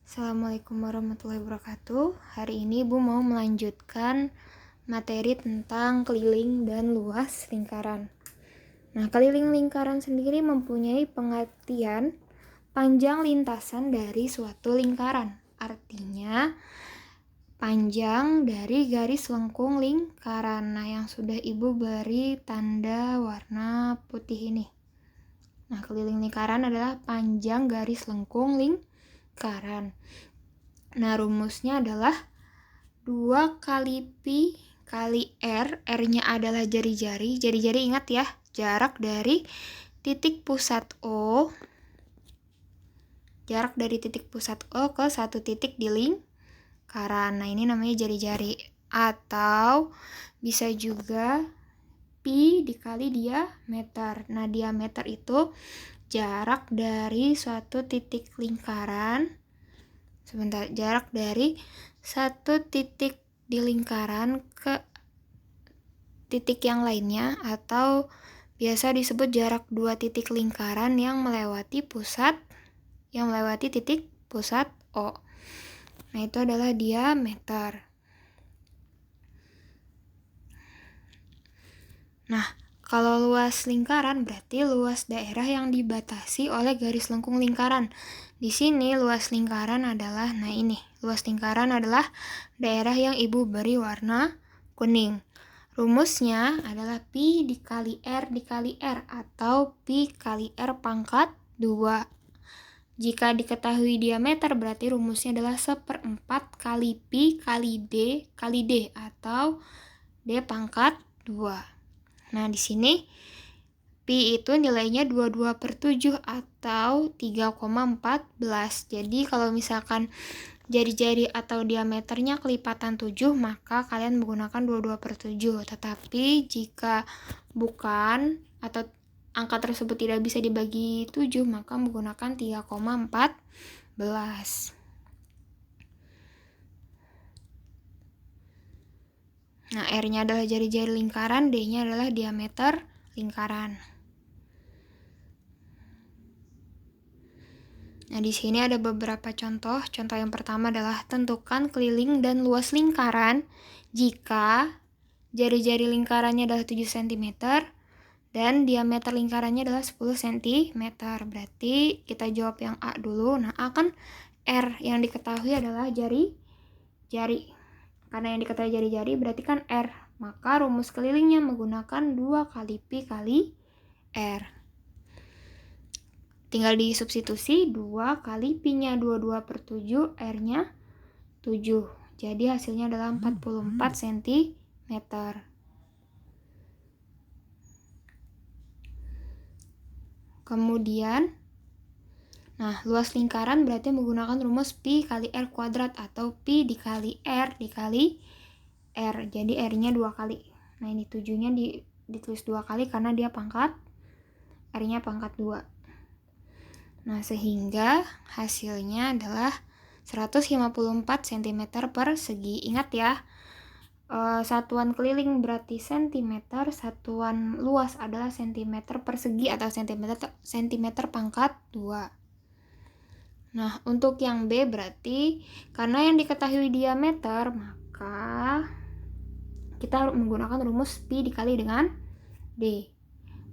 Assalamualaikum warahmatullahi wabarakatuh. Hari ini Ibu mau melanjutkan materi tentang keliling dan luas lingkaran. Nah, keliling lingkaran sendiri mempunyai pengertian panjang lintasan dari suatu lingkaran. Artinya, panjang dari garis lengkung lingkaran. Nah, yang sudah Ibu beri tanda warna putih ini. Nah, keliling lingkaran adalah panjang garis lengkung lingkaran. Nah, rumusnya adalah 2 kali Pi kali R. R-nya adalah jari-jari. Jari-jari ingat ya, jarak dari titik pusat O. Jarak dari titik pusat O ke satu titik di lingkaran. Nah, ini namanya jari-jari. Atau bisa juga Pi dikali diameter. Nah, diameter itu jarak dari suatu titik lingkaran. Jarak dari satu titik di lingkaran ke titik yang lainnya, atau biasa disebut jarak dua titik lingkaran yang melewati titik pusat O. Nah, itu adalah diameter. Nah, kalau luas lingkaran berarti luas daerah yang dibatasi oleh garis lengkung lingkaran. Di sini luas lingkaran adalah, luas lingkaran adalah daerah yang Ibu beri warna kuning. Rumusnya adalah Pi dikali R dikali R atau Pi kali R pangkat 2. Jika diketahui diameter berarti rumusnya adalah 1/4 kali Pi kali D atau D pangkat 2. Nah, di sini Pi itu nilainya 22/7 atau 3,14. Jadi kalau misalkan jari-jari atau diameternya kelipatan 7, maka kalian menggunakan 22/7. Tetapi jika bukan atau angka tersebut tidak bisa dibagi 7, maka menggunakan 3,14. Nah, R-nya adalah jari-jari lingkaran, D-nya adalah diameter lingkaran. Nah, di sini ada beberapa contoh. Contoh yang pertama adalah tentukan keliling dan luas lingkaran jika jari-jari lingkarannya adalah 7 cm dan diameter lingkarannya adalah 10 cm. Berarti kita jawab yang A dulu. Nah, A kan R yang diketahui adalah jari-jari. Karena yang diketahui jari-jari berarti kan R. Maka rumus kelilingnya menggunakan 2 kali Pi kali R. Tinggal disubstitusi 2 kali Pi-nya 22/7, R-nya 7. Jadi hasilnya adalah 44 cm. Kemudian, luas lingkaran berarti menggunakan rumus Pi kali R kuadrat atau Pi dikali R dikali R. Jadi R-nya 2 kali. Nah, ini 7-nya ditulis 2 kali karena dia pangkat, R-nya pangkat 2. Nah, sehingga hasilnya adalah 154 cm persegi. Ingat ya, satuan keliling berarti cm, satuan luas adalah cm persegi atau cm pangkat 2. Nah, untuk yang B berarti karena yang diketahui diameter, maka kita harus menggunakan rumus Pi dikali dengan D.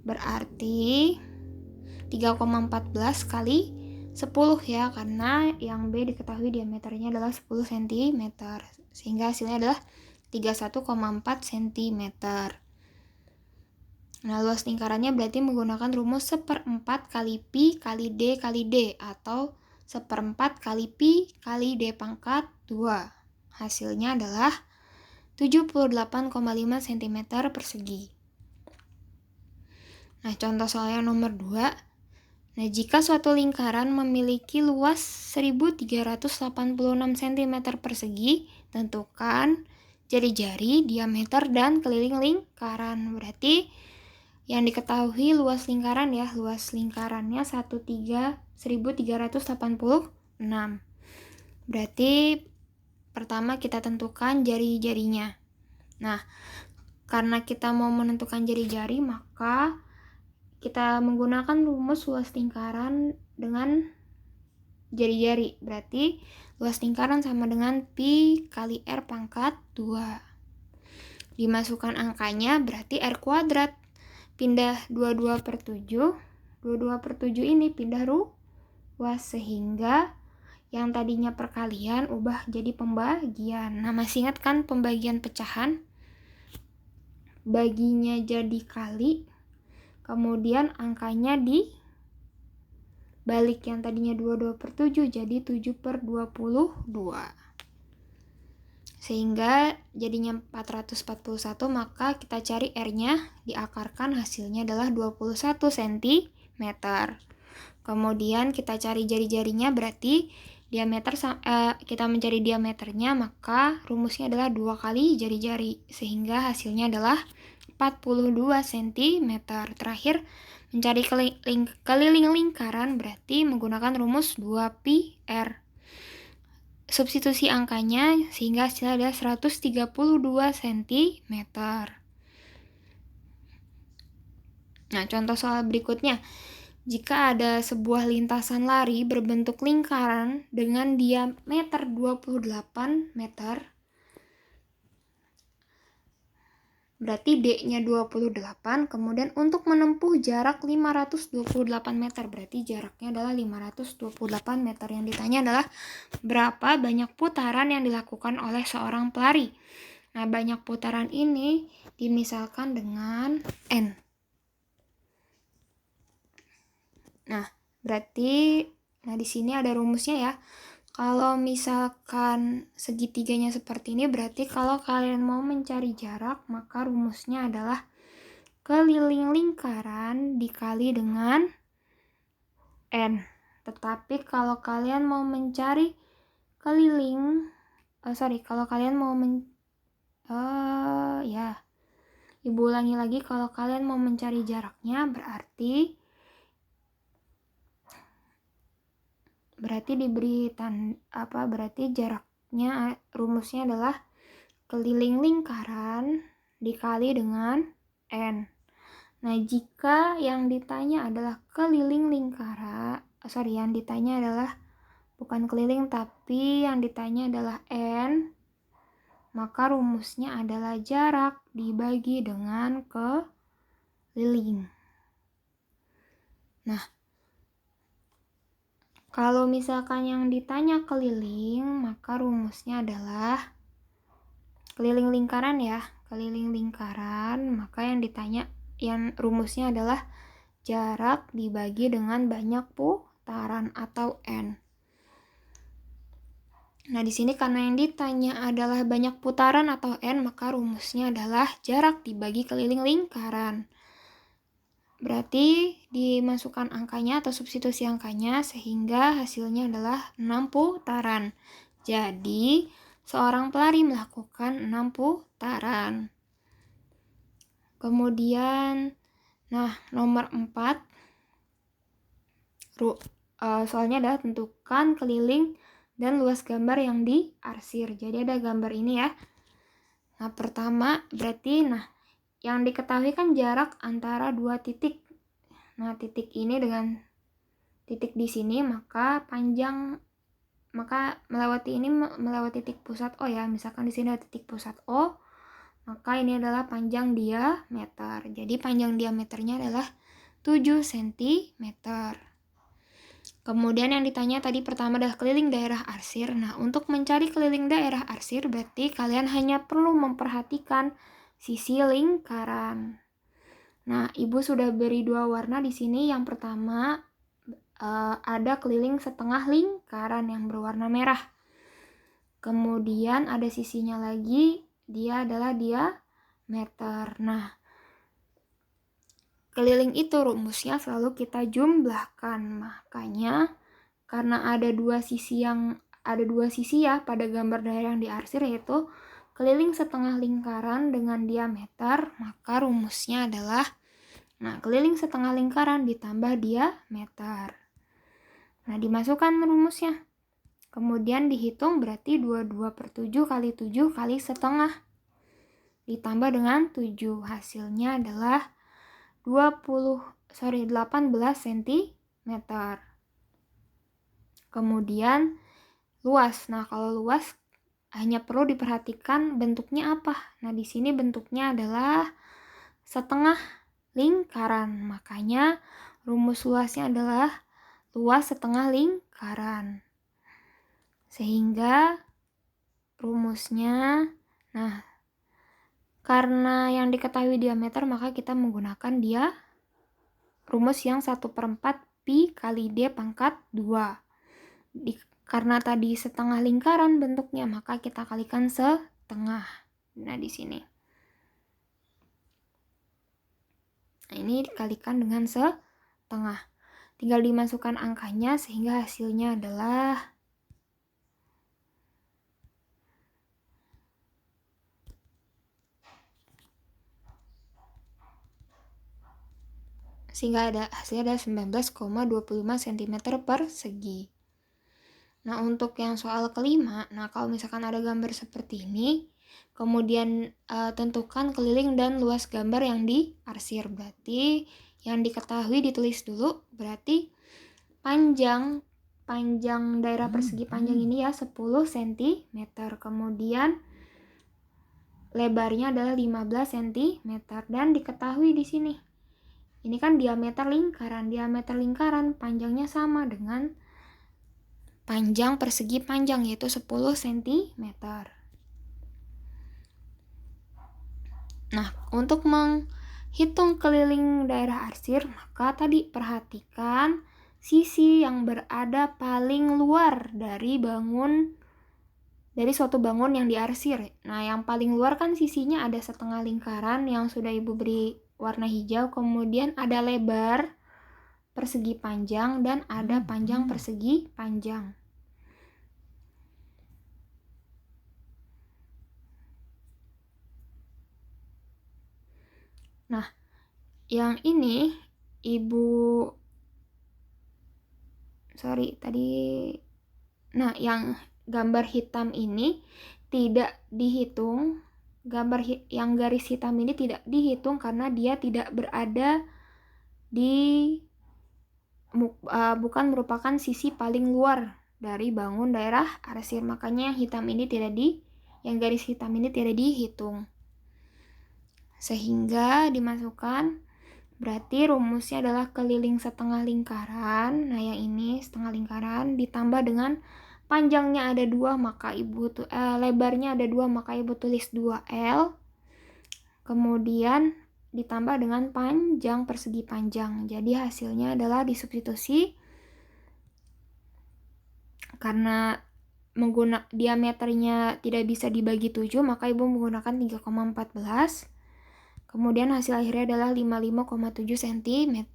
Berarti 3,14 kali 10 ya, karena yang B diketahui diameternya adalah 10 cm. Sehingga hasilnya adalah 31,4 cm. Nah, luas lingkarannya berarti menggunakan rumus 1/4 kali Pi kali D atau 1/4 kali Pi kali D pangkat 2. Hasilnya adalah 78,5 cm persegi. Nah, contoh soal yang nomor 2. Nah, jika suatu lingkaran memiliki luas 1386 cm persegi, tentukan jari-jari, diameter, dan keliling lingkaran. Berarti yang diketahui luas lingkaran ya, luas lingkarannya 1386. Berarti pertama kita tentukan jari-jarinya. Nah, karena kita mau menentukan jari-jari, maka kita menggunakan rumus luas lingkaran dengan jari-jari. Berarti Luas lingkaran sama dengan pi kali R pangkat 2. Dimasukkan angkanya berarti R kuadrat. Pindah 22/7. 22/7 ini pindah ruas sehingga yang tadinya perkalian ubah jadi pembagian. Nah, masih ingat kan pembagian pecahan? Baginya jadi kali, kemudian angkanya dibalik, yang tadinya 22/7 jadi 7/22. Sehingga jadinya 441, maka kita cari R-nya, diakarkan hasilnya adalah 21 cm. Kemudian kita cari jari-jarinya, berarti kita mencari diameternya, maka rumusnya adalah 2 kali jari-jari, sehingga hasilnya adalah 42 cm. Terakhir, mencari keliling lingkaran berarti menggunakan rumus 2πr. Substitusi angkanya sehingga hasilnya adalah 132 cm. Nah, contoh soal berikutnya. Jika ada sebuah lintasan lari berbentuk lingkaran dengan diameter 28 meter, berarti D-nya 28, kemudian untuk menempuh jarak 528 meter, berarti jaraknya adalah 528 meter. Yang ditanya adalah berapa banyak putaran yang dilakukan oleh seorang pelari. Nah, banyak putaran ini dimisalkan dengan N. Nah, berarti di sini ada rumusnya ya. Kalau misalkan segitiganya seperti ini, berarti kalau kalian mau mencari jarak, maka rumusnya adalah keliling lingkaran dikali dengan N. Tetapi kalau kalian mau mencari kalau kalian mau Ibu ulangi lagi, kalau kalian mau mencari jaraknya, berarti diberi berarti jaraknya, rumusnya adalah keliling lingkaran dikali dengan N. Nah, jika yang ditanya adalah yang ditanya adalah bukan keliling, tapi yang ditanya adalah N, maka rumusnya adalah jarak dibagi dengan keliling. Nah, kalau misalkan yang ditanya keliling, maka rumusnya adalah keliling lingkaran ya. Keliling lingkaran, maka yang rumusnya adalah jarak dibagi dengan banyak putaran atau N. Nah, di sini karena yang ditanya adalah banyak putaran atau N, maka rumusnya adalah jarak dibagi keliling lingkaran. Berarti dimasukkan angkanya atau substitusi angkanya sehingga hasilnya adalah 6 putaran. Jadi, seorang pelari melakukan 6 putaran. Kemudian, nomor 4. Soalnya adalah tentukan keliling dan luas gambar yang diarsir. Jadi ada gambar ini ya. Nah, pertama berarti yang diketahui kan jarak antara dua titik. Nah, titik ini dengan titik di sini, maka melewati titik pusat O ya. Misalkan di sini ada titik pusat O, maka ini adalah panjang diameter. Jadi panjang diameternya adalah 7 cm. Kemudian yang ditanya tadi pertama adalah keliling daerah arsir. Nah, untuk mencari keliling daerah arsir berarti kalian hanya perlu memperhatikan sisi lingkaran. Nah, Ibu sudah beri 2 warna di sini. Yang pertama ada keliling setengah lingkaran yang berwarna merah. Kemudian ada sisinya lagi, dia adalah diameter. Nah, keliling itu rumusnya selalu kita jumlahkan. Makanya karena ada dua sisi ya pada gambar daerah yang diarsir, yaitu keliling setengah lingkaran dengan diameter, maka rumusnya adalah keliling setengah lingkaran ditambah diameter. Nah, dimasukkan rumusnya. Kemudian dihitung, berarti 22/7 kali 7 kali setengah ditambah dengan 7. Hasilnya adalah 18 cm. Kemudian luas. Nah, kalau luas hanya perlu diperhatikan bentuknya apa. Nah, di sini bentuknya adalah setengah lingkaran. Makanya rumus luasnya adalah luas setengah lingkaran. Sehingga rumusnya, nah, karena yang diketahui diameter, maka kita menggunakan rumus yang 1/4 pi kali d pangkat 2. Karena tadi setengah lingkaran bentuknya, maka kita kalikan setengah. Nah, di sini. Nah, ini dikalikan dengan setengah. Tinggal dimasukkan angkanya sehingga hasilnya adalah hasilnya ada 19,25 cm persegi. Nah, untuk yang soal kelima, nah kalau misalkan ada gambar seperti ini, kemudian tentukan keliling dan luas gambar yang diarsir. Berarti yang diketahui ditulis dulu, berarti panjang daerah persegi panjang ini ya 10 cm. Kemudian lebarnya adalah 15 cm dan diketahui di sini. Ini kan diameter lingkaran. Diameter lingkaran panjangnya sama dengan panjang persegi panjang, yaitu 10 cm. Nah, untuk menghitung keliling daerah arsir, maka tadi perhatikan sisi yang berada paling luar dari suatu bangun yang diarsir. Nah, yang paling luar kan sisinya ada setengah lingkaran yang sudah Ibu beri warna hijau, kemudian ada lebar persegi panjang dan ada panjang persegi panjang. Nah, yang ini yang gambar hitam ini tidak dihitung. Gambar yang garis hitam ini tidak dihitung karena dia tidak berada bukan merupakan sisi paling luar dari bangun daerah arsir. Makanya yang garis hitam ini tidak dihitung. Sehingga dimasukkan, berarti rumusnya adalah keliling setengah lingkaran. Nah, yang ini setengah lingkaran ditambah dengan panjangnya ada 2, maka lebarnya ada 2, maka Ibu tulis 2L. Kemudian ditambah dengan panjang persegi panjang. Jadi hasilnya adalah disubstitusi. Karena diameternya tidak bisa dibagi 7, maka Ibu menggunakan 3,14. Kemudian hasil akhirnya adalah 55,7 cm.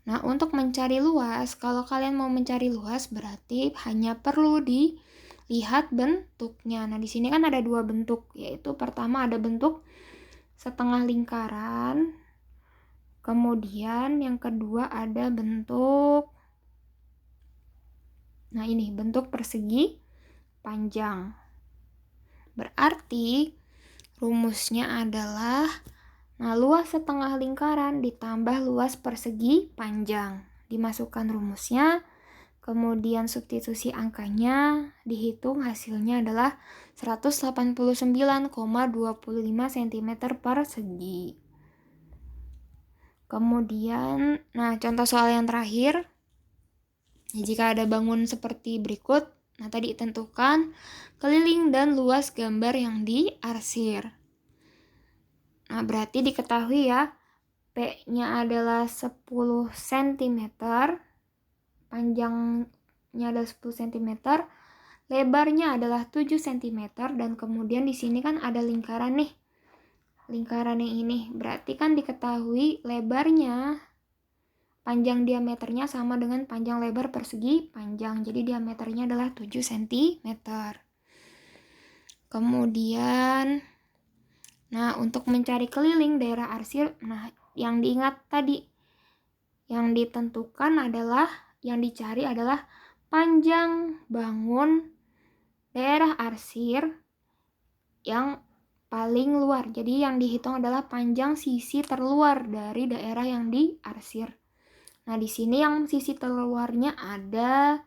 Nah, untuk mencari luas, kalau kalian mau mencari luas berarti hanya perlu dilihat bentuknya. Nah, di sini kan ada 2 bentuk, yaitu pertama ada bentuk setengah lingkaran. Kemudian yang kedua ada bentuk bentuk persegi panjang. Berarti rumusnya adalah luas setengah lingkaran ditambah luas persegi panjang. Dimasukkan rumusnya, kemudian substitusi angkanya, dihitung hasilnya adalah 189,25 cm persegi. Kemudian, contoh soal yang terakhir, jika ada bangun seperti berikut, tadi tentukan keliling dan luas gambar yang diarsir. Nah, berarti diketahui ya, P-nya adalah 10 cm, panjangnya adalah 10 cm, lebarnya adalah 7 cm, dan kemudian di sini kan ada lingkaran nih. Lingkaran yang ini, berarti kan diketahui lebarnya, panjang diameternya sama dengan panjang lebar persegi panjang. Jadi diameternya adalah 7 cm. Kemudian, untuk mencari keliling daerah arsir, yang diingat tadi, yang ditentukan adalah, yang dicari adalah panjang bangun daerah arsir yang paling luar. Jadi yang dihitung adalah panjang sisi terluar dari daerah yang diarsir. Nah, di sini yang sisi terluarnya ada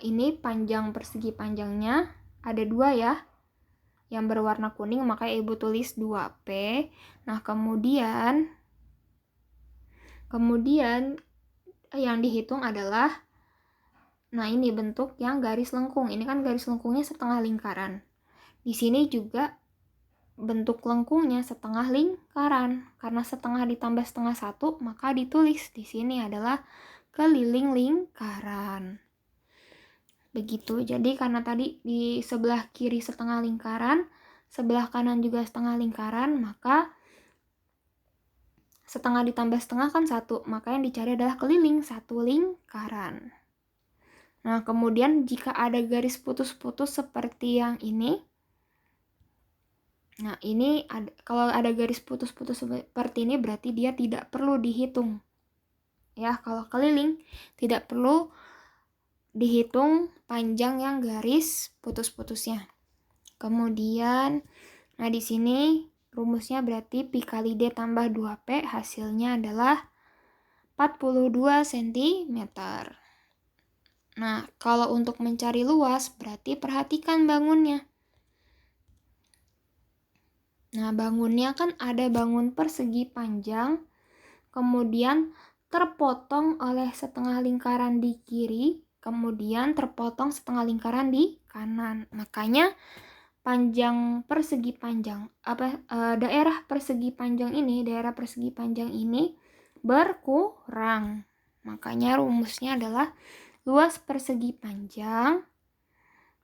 Ini panjang persegi panjangnya ada 2 ya, yang berwarna kuning, makanya Ibu tulis 2P. Nah, kemudian yang dihitung adalah, nah ini bentuk yang garis lengkung. Ini kan garis lengkungnya setengah lingkaran. Di sini juga bentuk lengkungnya setengah lingkaran. Karena setengah ditambah setengah 1, maka ditulis di sini adalah keliling lingkaran. Begitu. Jadi karena tadi di sebelah kiri setengah lingkaran, sebelah kanan juga setengah lingkaran, maka setengah ditambah setengah kan 1, maka yang dicari adalah keliling 1 lingkaran. Nah, kemudian jika ada garis putus-putus seperti yang ini, nah ini kalau ada garis putus-putus seperti ini berarti dia tidak perlu dihitung. Ya, kalau keliling tidak perlu dihitung panjang yang garis putus-putusnya. Kemudian, nah di sini rumusnya berarti Pi kali D tambah 2P, hasilnya adalah 42 cm. Nah, kalau untuk mencari luas berarti perhatikan bangunnya. Nah, bangunnya kan ada bangun persegi panjang, kemudian terpotong oleh setengah lingkaran di kiri, kemudian terpotong setengah lingkaran di kanan. Makanya panjang persegi panjang, daerah persegi panjang ini berkurang. Makanya rumusnya adalah luas persegi panjang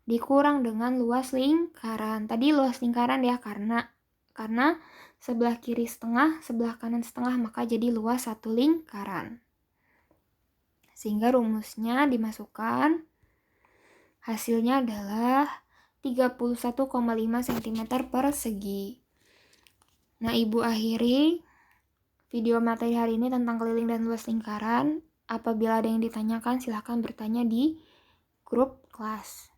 dikurang dengan luas lingkaran. Tadi luas lingkaran ya, karena sebelah kiri setengah, sebelah kanan setengah, maka jadi luas 1 lingkaran. Sehingga rumusnya dimasukkan, hasilnya adalah 31,5 cm persegi. Nah, Ibu akhiri video materi hari ini tentang keliling dan luas lingkaran. Apabila ada yang ditanyakan, silahkan bertanya di grup kelas.